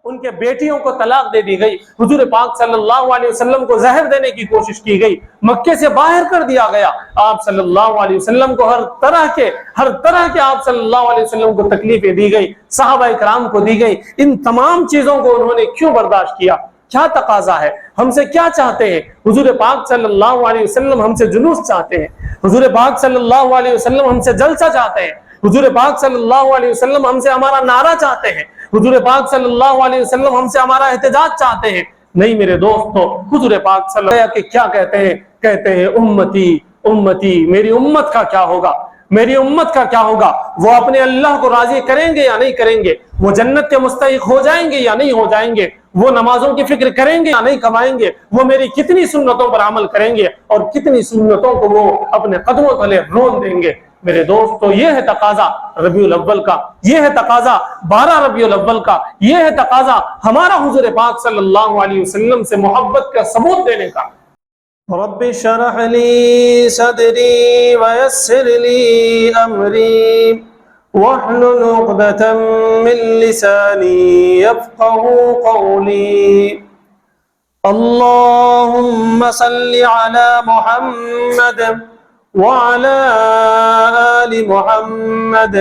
ان کے بیٹیوں کو طلاق دے دی گئی، حضور پاک صلی اللہ علیہ وسلم کو زہر دینے کی کوشش کی گئی، مکے سے باہر کر دیا گیا، آپ صلی اللہ علیہ وسلم کو ہر طرح کے آپ صلی اللہ علیہ وسلم کو تکلیفیں دی گئی، صحابہ کرام کو دی گئی۔ ان تمام چیزوں کو انہوں نے کیوں برداشت کیا؟ کیا تقاضا ہے؟ ہم سے کیا چاہتے ہیں؟ حضور پاک صلی اللہ علیہ وسلم ہم سے جلوس چاہتے ہیں، حضور پاک صلی اللہ علیہ وسلم ہم سے جلسہ چاہتے ہیں، حضور پاک صلی اللہ علیہ وسلم ہم سے ہمارا نعرہ چاہتے ہیں، حضور پاک صلی اللہ علیہ وسلم ہم سے ہمارا احتجاج چاہتے ہیں۔ نہیں میرے دوستو، حضور پاک صلی اللہ علیہ وسلم کیا کہتے ہیں امتی امتی، میری امت کا کیا ہوگا؟ میری امت کا کیا ہوگا؟ وہ اپنے اللہ کو راضی کریں گے یا نہیں کریں گے؟ وہ جنت کے مستحق ہو جائیں گے یا نہیں ہو جائیں گے؟ وہ نمازوں کی فکر کریں گے یا نہیں کمائیں گے؟ وہ میری کتنی سنتوں پر عمل کریں گے اور کتنی سنتوں کو وہ اپنے قدموں تلے رون دیں گے؟ میرے دوستو، یہ ہے تقاضا ربیع الاول کا، یہ ہے تقاضا 12 ربیع الاول کا، یہ ہے تقاضا ہمارا حضور پاک صلی اللہ علیہ وسلم سے محبت کا ثبوت دینے کا۔ رب اشرح لی صدری ویسر لی امری واحلل عقدۃ من لسانی یفقهوا قولی۔ اللهم صل على محمد وعلى آل محمد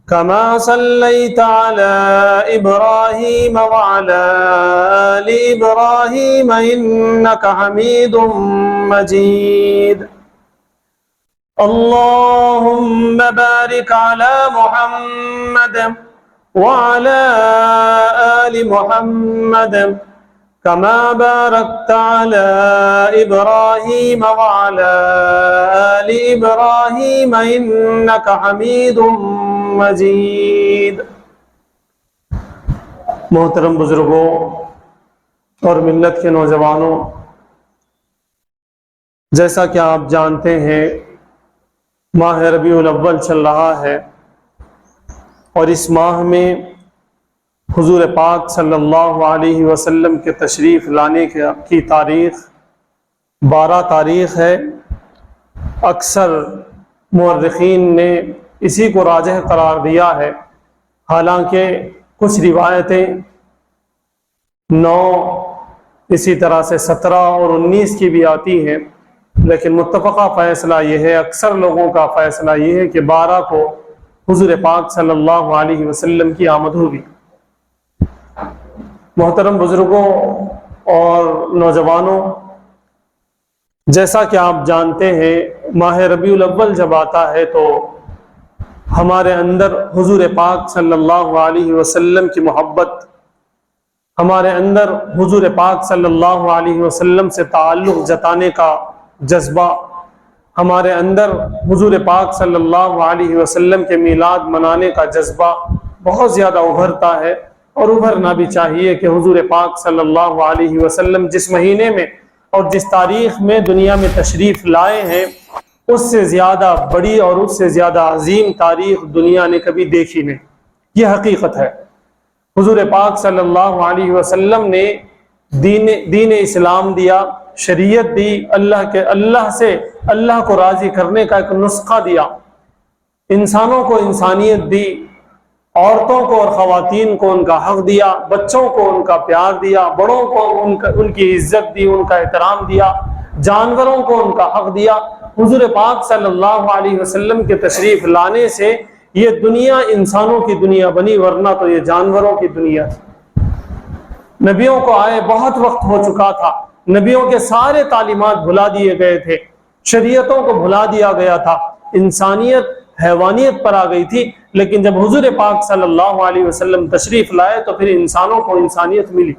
كما صليت على إبراهيم وعلى آل إبراهيم إنك حميد مجيد۔ اللهم بارك على محمد وعلى آل محمد كما باركت على إبراهيم وعلى آل إبراهيم إنك حميد مجيد۔ محترم بزرگوں اور ملت کے نوجوانوں، جیسا کہ آپ جانتے ہیں ماہ ربیع الاول چل رہا ہے، اور اس ماہ میں حضور پاک صلی اللہ علیہ وسلم کے تشریف لانے کی تاریخ 12 تاریخ ہے۔ اکثر مورخین نے اسی کو راجح قرار دیا ہے، حالانکہ کچھ روایتیں 9 اسی طرح سے 17 اور 19 کی بھی آتی ہیں، لیکن متفقہ فیصلہ یہ ہے، اکثر لوگوں کا فیصلہ یہ ہے کہ 12 کو حضور پاک صلی اللہ علیہ وسلم کی آمد ہوگی۔ محترم بزرگوں اور نوجوانوں، جیسا کہ آپ جانتے ہیں ماہ ربیع الاول جب آتا ہے تو ہمارے اندر حضور پاک صلی اللہ علیہ وسلم کی محبت، ہمارے اندر حضور پاک صلی اللہ علیہ وسلم سے تعلق جتانے کا جذبہ، ہمارے اندر حضور پاک صلی اللہ علیہ وسلم کے میلاد منانے کا جذبہ بہت زیادہ ابھرتا ہے، اور ابھرنا بھی چاہیے کہ حضور پاک صلی اللہ علیہ وسلم جس مہینے میں اور جس تاریخ میں دنیا میں تشریف لائے ہیں، اس سے زیادہ بڑی اور اس سے زیادہ عظیم تاریخ دنیا نے کبھی دیکھی نہیں۔ یہ حقیقت ہے۔ حضور پاک صلی اللہ علیہ وسلم نے دین اسلام دیا، شریعت دی، اللہ کو راضی کرنے کا ایک نسخہ دیا، انسانوں کو انسانیت دی، عورتوں کو اور خواتین کو ان کا حق دیا، بچوں کو ان کا پیار دیا، بڑوں کو ان کی عزت دی، ان کا احترام دیا، جانوروں کو ان کا حق دیا۔ حضور پاک صلی اللہ علیہ وسلم کے تشریف لانے سے یہ دنیا انسانوں کی دنیا بنی، ورنہ تو یہ جانوروں کی دنیا تھی۔ نبیوں کو آئے بہت وقت ہو چکا تھا، نبیوں کے سارے تعلیمات بھلا دیے گئے تھے، شریعتوں کو بھلا دیا گیا تھا، انسانیت حیوانیت پر آ گئی تھی، لیکن جب حضور پاک صلی اللہ علیہ وسلم تشریف لائے تو پھر انسانوں کو انسانیت ملی۔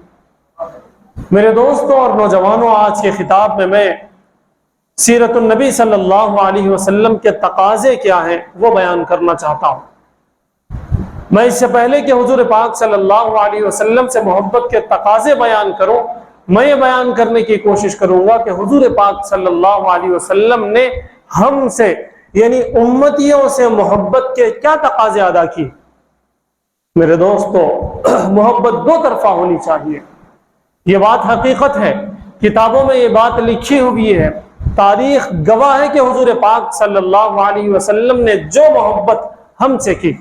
میرے دوستوں اور نوجوانوں، آج کے خطاب میں سیرت النبی صلی اللہ علیہ وسلم کے تقاضے کیا ہیں وہ بیان کرنا چاہتا ہوں۔ میں اس سے پہلے کہ حضور پاک صلی اللہ علیہ وسلم سے محبت کے تقاضے بیان کروں، میں یہ بیان کرنے کی کوشش کروں گا کہ حضور پاک صلی اللہ علیہ وسلم نے ہم سے یعنی امتیوں سے محبت کے کیا تقاضے ادا کی۔ میرے دوستو، محبت 2 طرفہ ہونی چاہیے، یہ بات حقیقت ہے، کتابوں میں یہ بات لکھی ہوئی ہے، تاریخ گواہ ہے کہ حضور پاک صلی اللہ علیہ وسلم نے جو محبت ہم سے کی،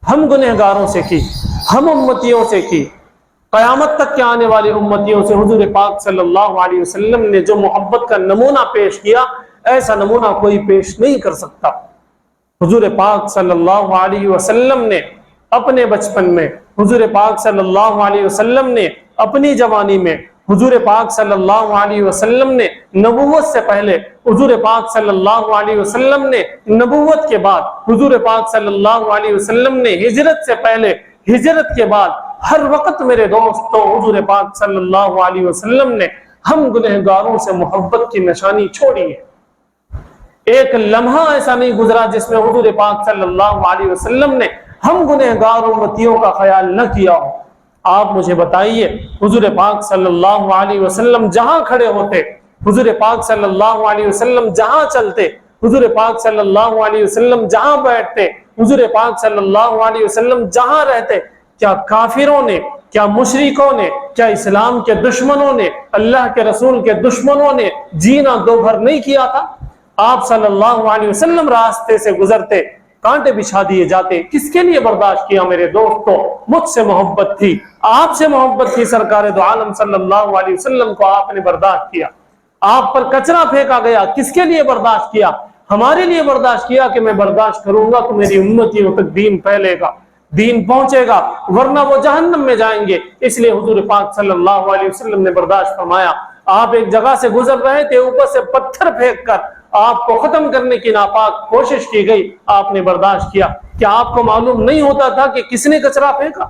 ہم گنہگاروں سے کی، ہم امتیوں سے کی، قیامت تک کے آنے والی امتیوں سے حضور پاک صلی اللہ علیہ وسلم نے جو محبت کا نمونہ پیش کیا، ایسا نمونہ کوئی پیش نہیں کر سکتا۔ حضور پاک صلی اللہ علیہ وسلم نے اپنے بچپن میں، حضور پاک صلی اللہ علیہ وسلم نے اپنی جوانی میں، حضور پاک صلی اللہ علیہ وسلم نے نبوت سے پہلے، حضور پاک صلی اللہ علیہ وسلم نے نبوت کے بعد، حضور پاک صلی اللہ علیہ وسلم نے ہجرت سے پہلے، ہجرت کے بعد، ہر وقت میرے دوستوں حضور پاک صلی اللہ علیہ وسلم نے ہم گنہگاروں سے محبت کی نشانی چھوڑی ہے۔ ایک لمحہ ایسا نہیں گزرا جس میں حضور پاک صلی اللہ علیہ وسلم نے ہم گنہگار امتیوں کا خیال نہ کیا ہو۔ آپ مجھے بتائیے، حضور پاک صلی اللہ علیہ وسلم جہاں کھڑے ہوتے، حضور پاک صلی اللہ علیہ وسلم جہاں چلتے، حضور پاک صلی اللہ علیہ وسلم جہاں بیٹھتے، حضور پاک صلی اللہ علیہ وسلم جہاں رہتے، کیا کافروں نے، کیا مشرکوں نے، کیا اسلام کے دشمنوں نے، اللہ کے رسول کے دشمنوں نے جینا دو بھر نہیں کیا تھا؟ آپ صلی اللہ علیہ وسلم راستے سے گزرتے، کانٹے بچھا دیے جاتے، کس کے لیے برداشت کیا میرے دوستوں؟ مجھ سے محبت تھی، آپ سے محبت تھی، سرکار دو عالم صلی اللہ علیہ وسلم کو آپ نے برداشت کیا۔ آپ پر کچرا پھینکا گیا، کس کے لیے برداشت کیا؟ ہمارے لیے برداشت کیا کہ میں برداشت کروں گا تو میری امتیوں تک دین پھیلے گا، دین پہنچے گا، ورنہ وہ جہنم میں جائیں گے۔ اس لیے حضور پاک صلی اللہ علیہ وسلم نے برداشت فرمایا۔ آپ ایک جگہ سے گزر رہے تھے، اوپر سے پتھر پھینک کر آپ کو ختم کرنے کی ناپاک کوشش کی گئی، آپ نے برداشت کیا۔ کیا آپ کو معلوم نہیں ہوتا تھا کہ کس نے کچرا پھینکا،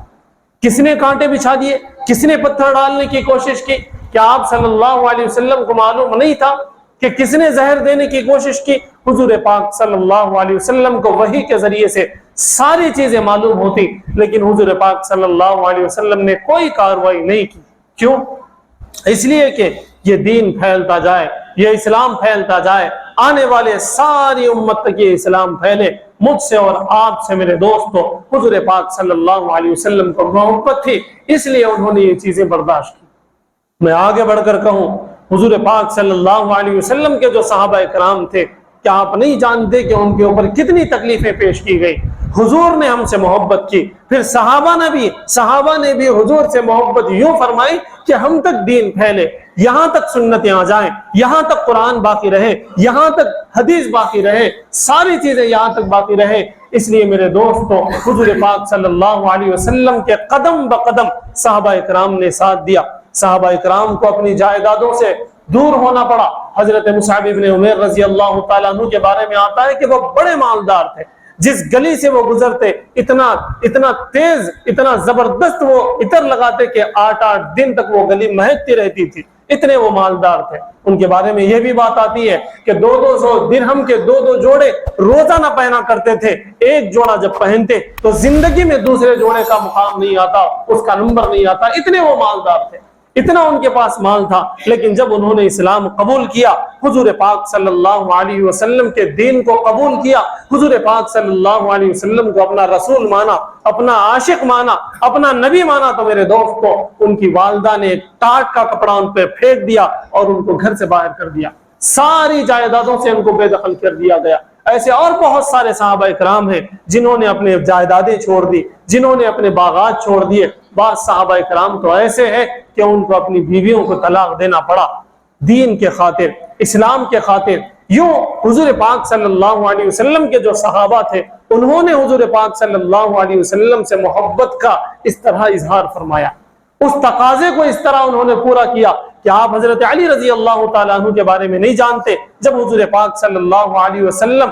کس نے کانٹے بچھا دیے، کس نے پتھر ڈالنے کی کوشش کی؟ کیا آپ صلی اللہ علیہ وسلم کو معلوم نہیں تھا کہ کس نے زہر دینے کی کوشش کی؟ حضور پاک صلی اللہ علیہ وسلم کو وحی کے ذریعے سے ساری چیزیں معلوم ہوتی، لیکن حضور پاک صلی اللہ علیہ وسلم نے کوئی کارروائی نہیں کی۔ کیوں؟ اس لیے کہ یہ دین پھیلتا جائے، یہ اسلام پھیلتا جائے، آنے والے ساری امت تک یہ اسلام پھیلے۔ مجھ سے اور آپ سے میرے دوستو حضور پاک صلی اللہ علیہ وسلم کو محبت تھی، اس لیے انہوں نے یہ چیزیں برداشت کی۔ میں آگے بڑھ کر کہوں، حضور پاک صلی اللہ علیہ وسلم کے جو صحابہ کرام تھے، کیا آپ نہیں جانتے کہ ان کے اوپر کتنی تکلیفیں پیش کی گئی؟ حضور نے ہم سے محبت کی، پھر صحابہ نے بھی حضور سے محبت یوں فرمائی کہ ہم تک دین پھیلے، یہاں تک سنتیں آ جائیں، یہاں تک قرآن باقی رہے، یہاں تک حدیث باقی رہے، ساری چیزیں یہاں تک باقی رہے۔ اس لیے میرے دوستو حضور پاک صلی اللہ علیہ وسلم کے قدم بقدم صحابہ کرام نے ساتھ دیا۔ صحابہ کرام کو اپنی جائیدادوں سے دور ہونا پڑا۔ حضرت مصعب بن عمیر رضی اللہ تعالیٰ عنہ کے بارے میں آتا ہے کہ وہ بڑے مالدار تھے، جس گلی سے وہ گزرتے اتنا تیز، اتنا زبردست وہ عطر لگاتے کہ 8 دن تک وہ گلی مہکتی رہتی تھی، اتنے وہ مالدار تھے۔ ان کے بارے میں یہ بھی بات آتی ہے کہ 200 درہم کے 2 جوڑے روزانہ پہنا کرتے تھے۔ ایک جوڑا جب پہنتے تو زندگی میں دوسرے جوڑے کا مقام نہیں آتا، اس کا نمبر نہیں آتا، اتنے وہ مالدار تھے، اتنا ان کے پاس مال تھا۔ لیکن جب انہوں نے اسلام قبول کیا، حضور پاک صلی اللہ علیہ وسلم کے دین کو قبول کیا، حضور پاک صلی اللہ علیہ وسلم کو اپنا رسول مانا، اپنا عاشق مانا، اپنا نبی مانا، تو میرے دوستو ان کی والدہ نے ایک ٹاٹ کا کپڑا ان پہ پھینک دیا اور ان کو گھر سے باہر کر دیا، ساری جائیدادوں سے ان کو بے دخل کر دیا گیا۔ ایسے اور بہت سارے صحابہ کرام ہیں جنہوں نے اپنے جائیدادیں چھوڑ دی، جنہوں نے اپنے باغات چھوڑ دیے۔ بعض صحابہ کرام تو ایسے ہیں کہ ان کو اپنی بیویوں کو طلاق دینا پڑا دین کے خاطر، اسلام کے خاطر۔ یوں حضور پاک صلی اللہ علیہ وسلم کے جو صحابہ تھے، انہوں نے حضور پاک صلی اللہ علیہ وسلم سے محبت کا اس طرح اظہار فرمایا، اس تقاضے کو اس طرح انہوں نے پورا کیا کہ آپ حضرت علی رضی اللہ تعالیٰ عنہ کے بارے میں نہیں جانتے؟ جب حضور پاک صلی اللہ علیہ وسلم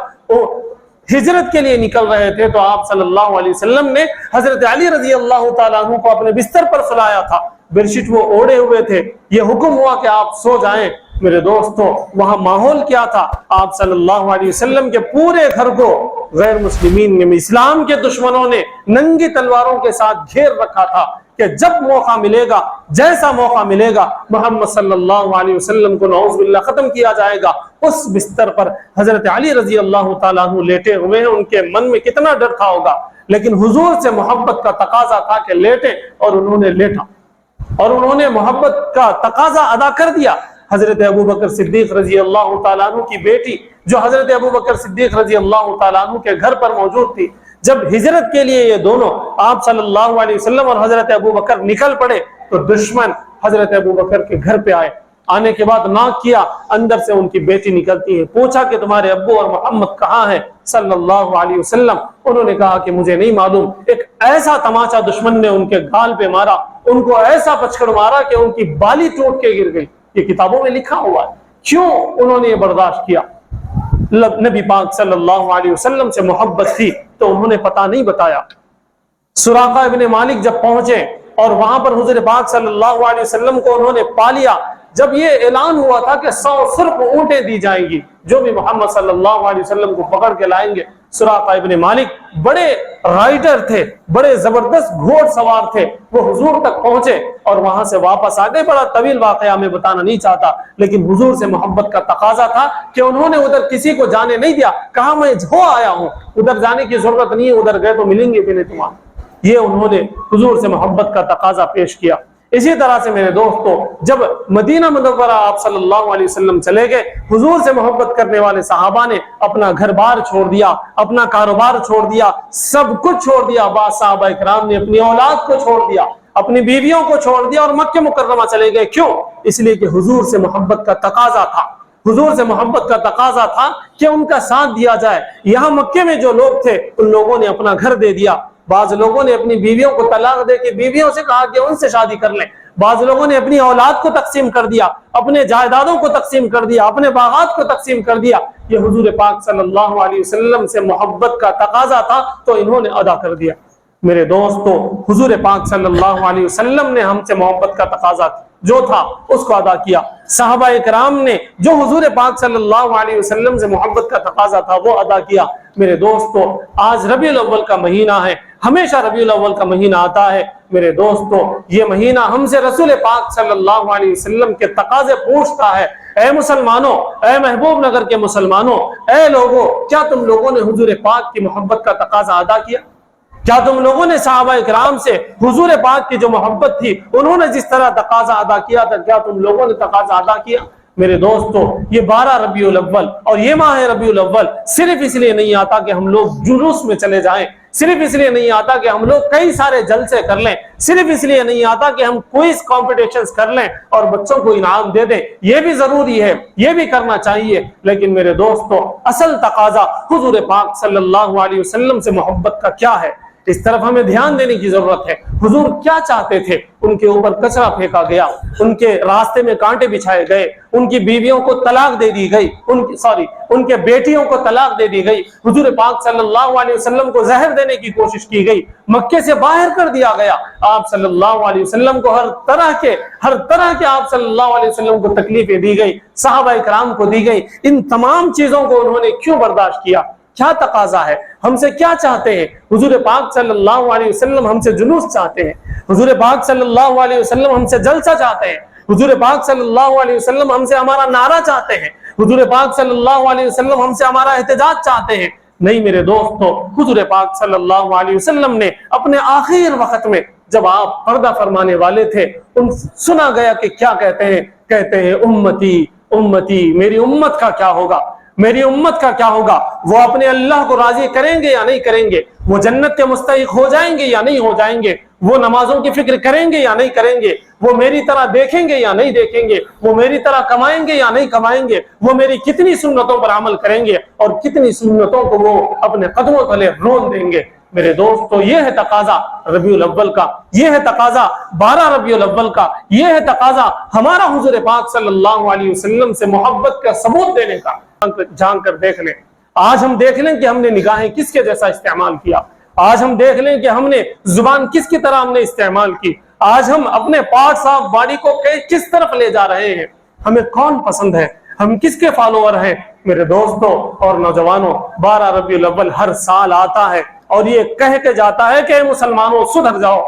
ہجرت کے لیے نکل رہے تھے تو آپ صلی اللہ علیہ وسلم نے حضرت علی رضی اللہ تعالیٰ عنہ کو اپنے بستر پر سلایا تھا، بیڈ شیٹ وہ اوڑے ہوئے تھے، یہ حکم ہوا کہ آپ سو جائیں۔ میرے دوستو وہاں ماحول کیا تھا؟ آپ صلی اللہ علیہ وسلم کے پورے گھر کو غیر مسلمین نے، اسلام کے دشمنوں نے ننگی تلواروں کے ساتھ گھیر رکھا تھا کہ جب موقع ملے گا، جیسا موقع ملے گا، محمد صلی اللہ علیہ وسلم کو نعوذ باللہ ختم کیا جائے گا۔ اس بستر پر حضرت علی رضی اللہ تعالیٰ عنہ لیٹے ہوئے ہیں، ان کے من میں کتنا ڈر تھا ہوگا، لیکن حضور سے محبت کا تقاضا تھا کہ لیٹے، اور انہوں نے لیٹا اور انہوں نے محبت کا تقاضا ادا کر دیا۔ حضرت ابو بکر صدیق رضی اللہ تعالیٰ عنہ کی بیٹی جو حضرت ابو بکر صدیق رضی اللہ تعالیٰ عنہ کے گھر پر موجود تھی، جب ہجرت کے لیے یہ دونوں آپ صلی اللہ علیہ وسلم اور حضرت ابو بکر نکل پڑے تو دشمن حضرت ابو بکر کے گھر پہ آئے. آنے کے بعد ناک کیا, اندر سے ان کی بیٹی نکلتی ہے. پوچھا کہ تمہارے ابو اور محمد کہاں ہیں صلی اللہ علیہ وسلم؟ انہوں نے کہا کہ مجھے نہیں معلوم. ایک ایسا تماچا دشمن نے ان کے گال پہ مارا, ان کو ایسا پچکڑ مارا کہ ان کی بالی ٹوٹ کے گر گئی. یہ کتابوں میں لکھا ہوا ہے. کیوں انہوں نے یہ برداشت کیا؟ نبی پاک صلی اللہ علیہ وسلم سے محبت تھی تو انہوں نے پتہ نہیں بتایا. سراقہ ابن مالک جب پہنچے اور وہاں پر حضور پاک صلی اللہ علیہ وسلم کو انہوں نے پا لیا, جب یہ اعلان ہوا تھا کہ 100 صرف اونٹیں دی جائیں گی جو بھی محمد صلی اللہ علیہ وسلم کو پکڑ کے لائیں گے. سراقہ ابن مالک بڑے رائڈر تھے, بڑے زبردست گھوڑ سوار تھے. وہ حضور تک پہنچے اور وہاں سے واپس آ گئے. بڑا طویل واقعہ میں بتانا نہیں چاہتا, لیکن حضور سے محبت کا تقاضا تھا کہ انہوں نے ادھر کسی کو جانے نہیں دیا. کہا میں ہو آیا ہوں, ادھر جانے کی ضرورت نہیں ہے, ادھر گئے تو ملیں گے بھی نہیں تمہارے. یہ انہوں نے حضور سے محبت کا تقاضا پیش کیا. اسی طرح سے میرے دوستو, جب مدینہ منورہ آپ صلی اللہ علیہ وسلم چلے گئے, حضور سے محبت کرنے والے صحابہ نے اپنا گھر بار چھوڑ دیا, اپنا کاروبار چھوڑ دیا, سب کچھ چھوڑ دیا. بعض صحابہ کرام نے اپنی اولاد کو چھوڑ دیا, اپنی بیویوں کو چھوڑ دیا اور مکہ مکرمہ چلے گئے. کیوں؟ اس لیے کہ حضور سے محبت کا تقاضا تھا. حضور سے محبت کا تقاضا تھا کہ ان کا ساتھ دیا جائے. یہاں مکے میں جو لوگ تھے ان لوگوں نے اپنا گھر دے دیا. بعض لوگوں نے اپنی بیویوں کو طلاق دے کے بیویوں سے کہا کہ ان سے شادی کر لیں. بعض لوگوں نے اپنی اولاد کو تقسیم کر دیا, اپنے جائیدادوں کو تقسیم کر دیا, اپنے باغات کو تقسیم کر دیا. یہ حضور پاک صلی اللہ علیہ وسلم سے محبت کا تقاضا تھا تو انہوں نے ادا کر دیا. میرے دوستو, حضور پاک صلی اللہ علیہ وسلم نے ہم سے محبت کا تقاضا جو تھا اس کو ادا کیا. صحابہ کرام نے جو حضور پاک صلی اللہ علیہ وسلم سے محبت کا تقاضا تھا وہ ادا کیا. میرے دوستو, آج ربیع الاول کا مہینہ ہے, ہمیشہ ربیع الاول کا مہینہ آتا ہے. میرے دوستو, یہ مہینہ ہم سے رسول پاک صلی اللہ علیہ وسلم کے تقاضے پوچھتا ہے. اے مسلمانوں, اے محبوب نگر کے مسلمانوں, اے لوگوں, کیا تم لوگوں نے حضور پاک کی محبت کا تقاضا ادا کیا؟ کیا تم لوگوں نے صحابہ کرام سے حضور پاک کی جو محبت تھی انہوں نے جس طرح تقاضا ادا کیا تھا, کیا تم لوگوں نے تقاضا ادا کیا؟ میرے دوستو, یہ 12 ربیع الاول اور یہ ماہ ربیع الاول صرف اس لیے نہیں آتا کہ ہم لوگ جلوس میں چلے جائیں, صرف اس لیے نہیں آتا کہ ہم لوگ کئی سارے جلسے کر لیں, صرف اس لیے نہیں آتا کہ ہم کوئز کمپٹیشنز کر لیں اور بچوں کو انعام دے دیں. یہ بھی ضروری ہے, یہ بھی کرنا چاہیے, لیکن میرے دوستو اصل تقاضا حضور پاک صلی اللہ علیہ وسلم سے محبت کا کیا ہے, اس طرف ہمیں دھیان دینے کی ضرورت ہے. حضور کیا چاہتے تھے؟ ان کے اوپر کچرا پھینکا گیا, ان کے راستے میں کانٹے بچھائے گئے, ان کی بیویوں کو طلاق دے دی گئی, ان کے بیٹیوں کو طلاق دے دی گئی, حضور پاک صلی اللہ علیہ وسلم کو زہر دینے کی کوشش کی گئی, مکے سے باہر کر دیا گیا. آپ صلی اللہ علیہ وسلم کو ہر طرح کے آپ صلی اللہ علیہ وسلم کو تکلیفیں دی گئی, صحابہ کرام کو دی گئی. ان تمام چیزوں کو انہوں نے کیوں برداشت کیا؟ کیا تقاضا ہے؟ ہم سے کیا چاہتے ہیں؟ حضور پاک صلی اللہ علیہ وسلم ہم سے جلوس چاہتے ہیں, حضور پاک صلی اللہ علیہ وسلم ہم سے جلسہ چاہتے ہیں, حضور پاک صلی اللہ علیہ وسلم ہم سے ہمارا نعرہ چاہتے ہیں, حضور پاک صلی اللہ علیہ وسلم ہم سے ہمارا احتجاج چاہتے ہیں. نہیں میرے دوستو, حضور پاک صلی اللہ علیہ وسلم نے اپنے آخر وقت میں جب آپ پردہ فرمانے والے تھے, ان سنا گیا کہ کیا کہتے ہیں امتی امتی, میری امت کا کیا ہوگا, میری امت کا کیا ہوگا؟ وہ اپنے اللہ کو راضی کریں گے یا نہیں کریں گے؟ وہ جنت کے مستحق ہو جائیں گے یا نہیں ہو جائیں گے؟ وہ نمازوں کی فکر کریں گے یا نہیں کریں گے؟ وہ میری طرح دیکھیں گے یا نہیں دیکھیں گے؟ وہ میری طرح کمائیں گے یا نہیں کمائیں گے؟ وہ میری کتنی سنتوں پر عمل کریں گے اور کتنی سنتوں کو وہ اپنے قدموں تلے رون دیں گے؟ میرے دوستو, یہ ہے تقاضا ربیع الاول کا, یہ ہے تقاضا 12 ربیع الاول کا, یہ ہے تقاضا ہمارا حضور پاک صلی اللہ علیہ وسلم سے محبت کا ثبوت دینے کا. جان کر دیکھ لیں, آج ہم دیکھ لیں کہ ہم نے نگاہیں کس کے جیسا استعمال کیا, آج ہم دیکھ لیں کہ ہم نے زبان کس کی طرح ہم نے استعمال کی, آج ہم اپنے پارٹس آف باڈی کو کس طرف لے جا رہے ہیں, ہمیں کون پسند ہے, ہم کس کے فالوور ہیں. میرے دوستوں اور نوجوانوں, 12 ربیع الاول ہر سال آتا ہے اور یہ کہہ کے جاتا ہے کہ اے مسلمانوں سدھر جاؤ,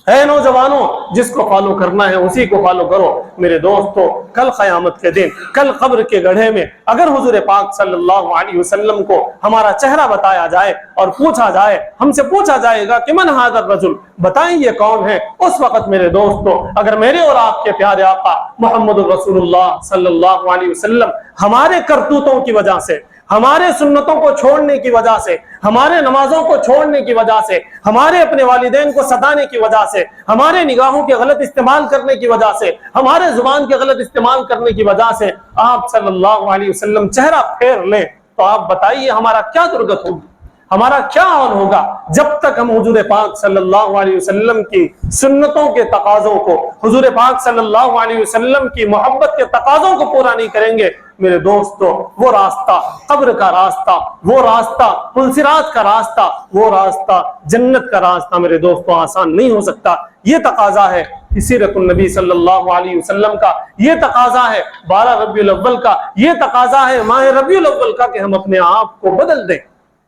اے نوجوانوں جس کو فالو کرنا ہے اسی کو فالو کرو. میرے دوستو, کل قیامت کے دن, کل قبر کے گڑھے میں اگر حضور پاک صلی اللہ علیہ وسلم کو ہمارا چہرہ بتایا جائے اور پوچھا جائے, ہم سے پوچھا جائے گا کہ من ھذا الرجل, بتائیں یہ کون ہے, اس وقت میرے دوستو اگر میرے اور آپ کے پیارے آقا محمد رسول اللہ صلی اللہ علیہ وسلم ہمارے کرتوتوں کی وجہ سے, ہمارے سنتوں کو چھوڑنے کی وجہ سے، ہمارے نمازوں کو چھوڑنے کی وجہ سے، ہمارے اپنے والدین کو ستانے کی وجہ سے، ہمارے نگاہوں کے غلط استعمال کرنے کی وجہ سے، ہمارے زبان کے غلط استعمال کرنے کی وجہ سے آپ صلی اللہ علیہ وسلم چہرہ پھیر لیں، تو آپ بتائیے ہمارا کیا درگت ہوگی، ہمارا کیا حال ہوگا؟ جب تک ہم حضور پاک صلی اللہ علیہ وسلم کی سنتوں کے تقاضوں کو، حضور پاک صلی اللہ علیہ وسلم کی محبت کے تقاضوں کو پورا نہیں کریں گے، میرے دوستو، وہ راستہ قبر کا راستہ، وہ راستہ پلسرات کا راستہ، وہ راستہ جنت کا راستہ میرے دوستو آسان نہیں ہو سکتا۔ یہ تقاضا ہے سیرت النبی صلی اللہ علیہ وسلم کا، یہ تقاضا ہے 12 ربیع الاول کا، یہ تقاضا ہے ماہ ربیع الاول کا کہ ہم اپنے آپ کو بدل دیں،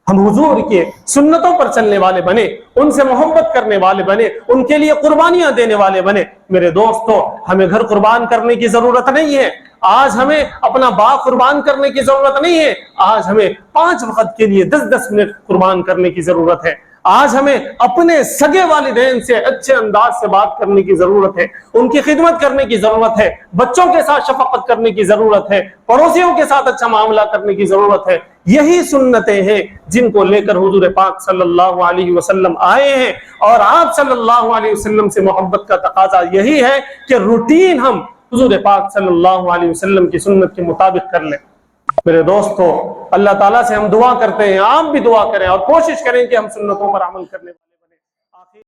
ہم حضور کے سنتوں پر چلنے والے بنے، ان سے محبت کرنے والے بنے، ان کے لیے قربانیاں دینے والے بنے۔ میرے دوستو، ہمیں گھر قربان کرنے کی ضرورت نہیں ہے، آج ہمیں اپنا باغ قربان کرنے کی ضرورت نہیں ہے، آج ہمیں 5 وقت کے لیے 10-10 منٹ قربان کرنے کی ضرورت ہے، آج ہمیں اپنے سگے والدین سے اچھے انداز سے بات کرنے کی ضرورت ہے، ان کی خدمت کرنے کی ضرورت ہے، بچوں کے ساتھ شفقت کرنے کی ضرورت ہے، پڑوسیوں کے ساتھ اچھا معاملہ کرنے کی ضرورت ہے۔ یہی سنتیں ہیں جن کو لے کر حضور پاک صلی اللہ علیہ وسلم آئے ہیں، اور آپ صلی اللہ علیہ وسلم سے محبت کا تقاضا یہی ہے کہ روٹین ہم حضور پاک صلی اللہ علیہ وسلم کی سنت کے مطابق کر لیں۔ میرے دوستو، اللہ تعالیٰ سے ہم دعا کرتے ہیں، آپ بھی دعا کریں اور کوشش کریں کہ ہم سنتوں پر عمل کرنے والے